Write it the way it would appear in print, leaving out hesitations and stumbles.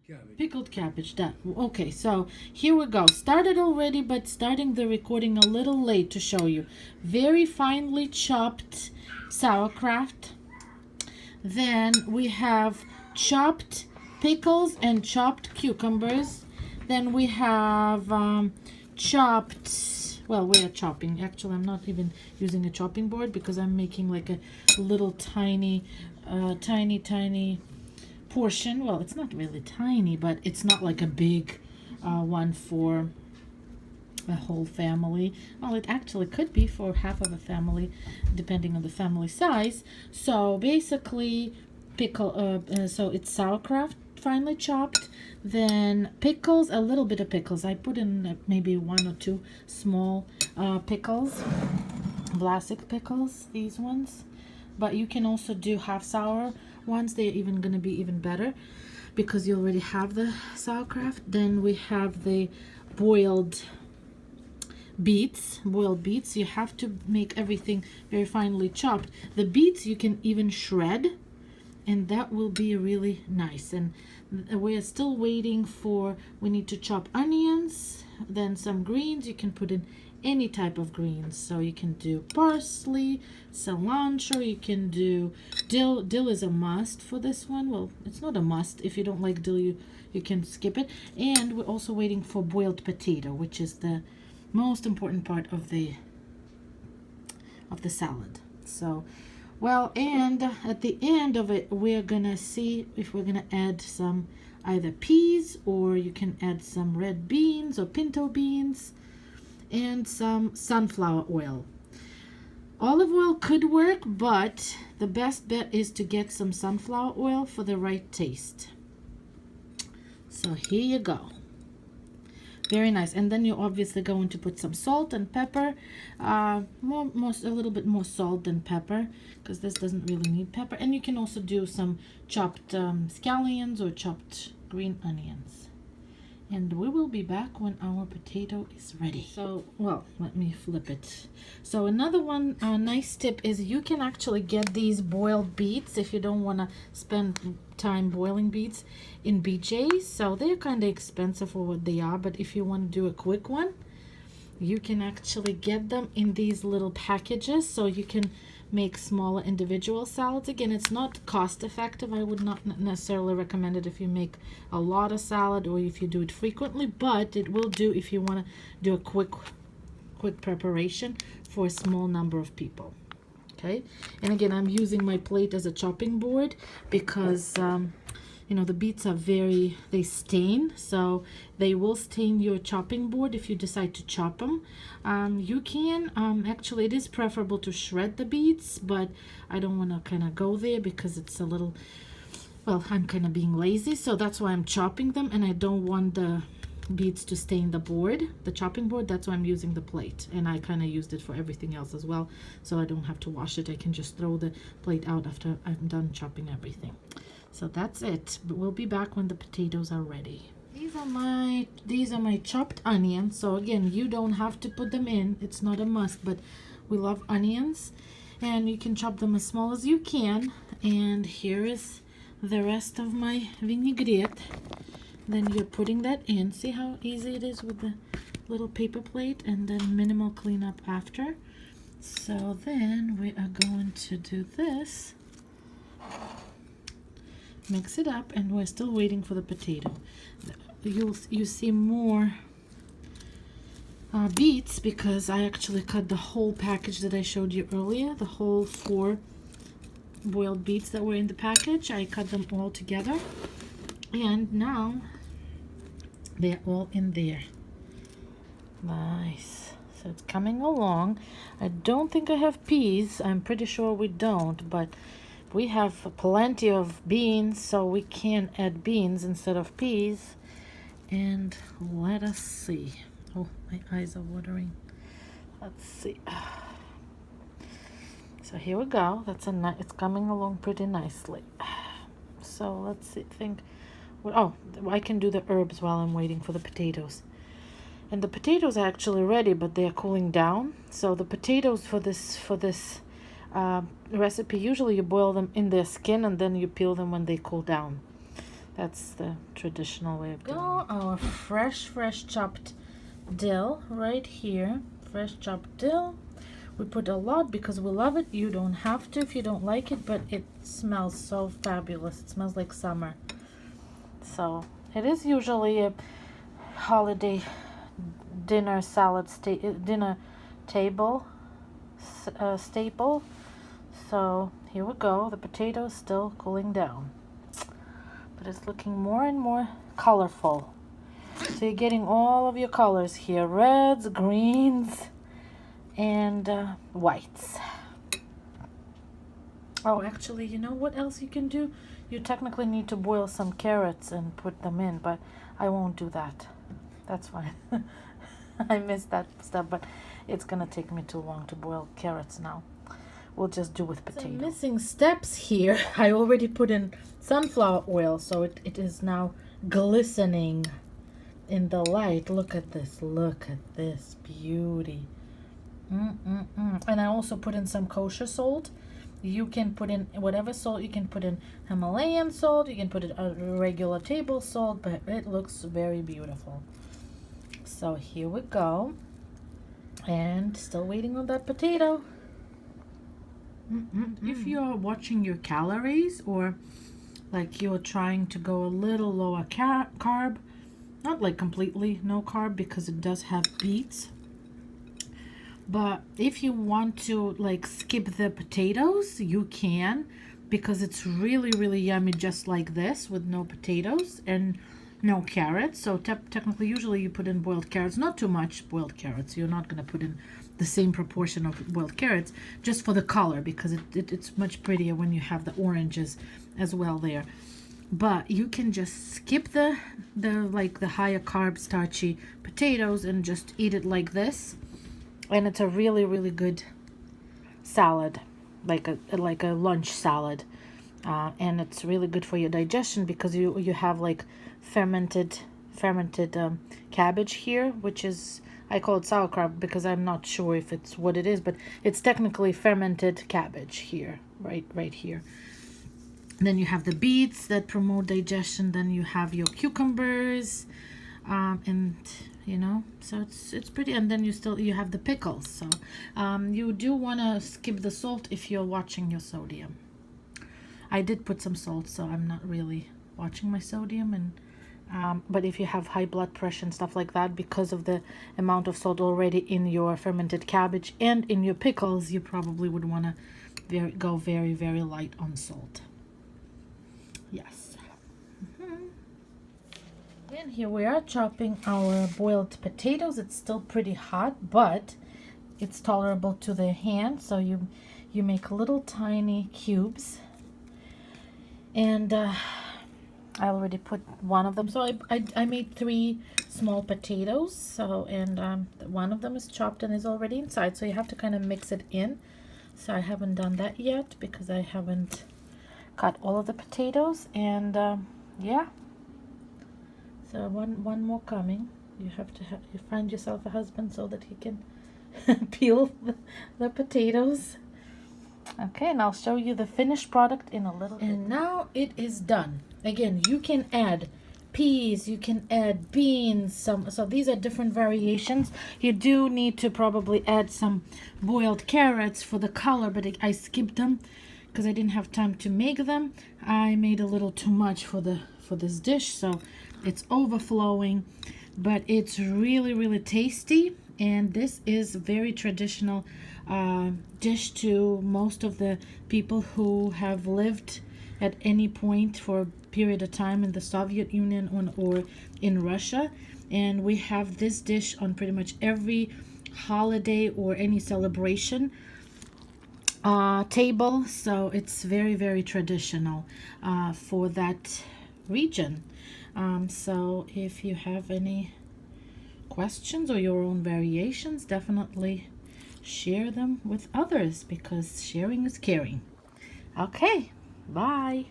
cabbage. Pickled cabbage, that. Okay, so here we go. Started already, but starting the recording a little late to show you. Very finely chopped sauerkraut. Then we have chopped pickles and chopped cucumbers. Then we have chopped, well, we are chopping. Actually, I'm not even using a chopping board because I'm making like a little tiny portion. Well, it's not really tiny, but it's not like a big one for a whole family. Well, it actually could be for half of a family, depending on the family size. So basically, so it's sauerkraut finely chopped, then pickles, a little bit of pickles. I put in maybe 1 or 2 small pickles, classic pickles, these ones. But you can also do half sour ones. They're even going to be even better because you already have the sauerkraut. Then we have the boiled beets. You have to make everything very finely chopped. The beets you can even shred, and that will be really nice. And we are still waiting for, we need to chop onions, then some greens. You can put in any type of greens, so you can do parsley, cilantro, you can do dill. Dill is a must for this one. Well, it's not a must. If you don't like dill, you can skip it. And we're also waiting for boiled potato, which is the most important part of the salad. So, well, and at the end of it, we're gonna see if we're gonna add some either peas, or you can add some red beans or pinto beans, and some sunflower oil. Olive oil could work, but the best bet is to get some sunflower oil for the right taste. So here you go. Very nice. And then you're obviously going to put some salt and pepper, a little bit more salt than pepper, because this doesn't really need pepper. And you can also do some chopped scallions or chopped green onions. And we will be back when our potato is ready. So, well, let me flip it. So another one nice tip is you can actually get these boiled beets if you don't want to spend time boiling beets in BJ's. So they're kind of expensive for what they are, but if you want to do a quick one, you can actually get them in these little packages, so you can make smaller individual salads. Again, it's not cost effective. I would not necessarily recommend it if you make a lot of salad or if you do it frequently, but it will do if you want to do a quick preparation for a small number of people. Okay, and again, I'm using my plate as a chopping board because you know, the beets are they stain, so they will stain your chopping board if you decide to chop them. You can, actually, it is preferable to shred the beets, but I don't want to kind of go there because it's a little, well, I'm kind of being lazy, so that's why I'm chopping them, and I don't want the beets to stain the board, the chopping board. That's why I'm using the plate, and I kind of used it for everything else as well, so I don't have to wash it. I can just throw the plate out after I'm done chopping everything. So that's it. But we'll be back when the potatoes are ready. These are my chopped onions. So again, you don't have to put them in. It's not a must, but we love onions, and you can chop them as small as you can. And here is the rest of my vinaigrette. Then you're putting that in. See how easy it is with the little paper plate, and then minimal cleanup after. So then we are going to do this. Mix it up, and we're still waiting for the potato. You see more beets because I actually cut the whole package that I showed you earlier, the whole 4 boiled beets that were in the package. I cut them all together, and now they're all in there. Nice. So it's coming along. I don't think I have peas. I'm pretty sure we don't, but we have plenty of beans, so we can add beans instead of peas. And let us see. Oh, my eyes are watering. Let's see. So here we go. It's coming along pretty nicely. So let's see. Oh, I can do the herbs while I'm waiting for the potatoes. And the potatoes are actually ready, but they are cooling down. So the potatoes for this recipe, usually you boil them in their skin and then you peel them when they cool down. That's the traditional way of doing it. Our fresh chopped dill right here. Fresh chopped dill. We put a lot because we love it. You don't have to if you don't like it, but it smells so fabulous. It smells like summer. So it is usually a holiday dinner dinner table staple. So here we go. The potato is still cooling down, but it's looking more and more colorful. So you're getting all of your colors here: reds, greens, and whites. Oh, actually, you know what else you can do? You technically need to boil some carrots and put them in, but I won't do that. That's fine. I missed that step, but it's gonna take me too long to boil carrots now. We'll just do with potatoes. Some missing steps here. I already put in sunflower oil, so it is now glistening in the light. Look at this. Look at this beauty. And I also put in some kosher salt. You can put in whatever salt. You can put in Himalayan salt. You can put in a regular table salt, but it looks very beautiful. So here we go. And still waiting on that potato. If you're watching your calories, or like you're trying to go a little lower carb, not like completely no carb because it does have beets, but if you want to like skip the potatoes, you can, because it's really yummy just like this with no potatoes and no carrots. So technically usually you put in boiled carrots, not too much boiled carrots. You're not going to put in the same proportion of boiled carrots just for the color, because it's much prettier when you have the oranges as well there. But you can just skip the higher carb starchy potatoes and just eat it like this, and it's a really good salad, like a lunch salad, and it's really good for your digestion because you have like fermented cabbage here, which is, I call it sauerkraut because I'm not sure if it's what it is, but it's technically fermented cabbage here, right here. And then you have the beets that promote digestion. Then you have your cucumbers, and you know, so it's pretty. And then you have the pickles. So you do want to skip the salt if you're watching your sodium. I did put some salt, so I'm not really watching my sodium. And but if you have high blood pressure and stuff like that, because of the amount of salt already in your fermented cabbage and in your pickles, you probably would want to go very light on salt. Yes. And here we are chopping our boiled potatoes. It's still pretty hot, but it's tolerable to the hand. So you make little tiny cubes, and I already put one of them. So I made 3 small potatoes. So, and one of them is chopped and is already inside. So you have to kind of mix it in. So I haven't done that yet because I haven't cut all of the potatoes. And yeah. So one more coming. You have to you find yourself a husband so that he can peel the potatoes. Okay, and I'll show you the finished product in a little bit. And now it is done. Again, you can add peas, you can add beans, so these are different variations. You do need to probably add some boiled carrots for the color, but I skipped them because I didn't have time to make them. I made a little too much for this dish, so it's overflowing, but it's really tasty. And this is a very traditional dish to most of the people who have lived at any point for a period of time in the Soviet Union or in Russia. And we have this dish on pretty much every holiday or any celebration table. So it's very traditional for that region. So if you have any questions or your own variations, definitely share them with others, because sharing is caring. Okay, bye.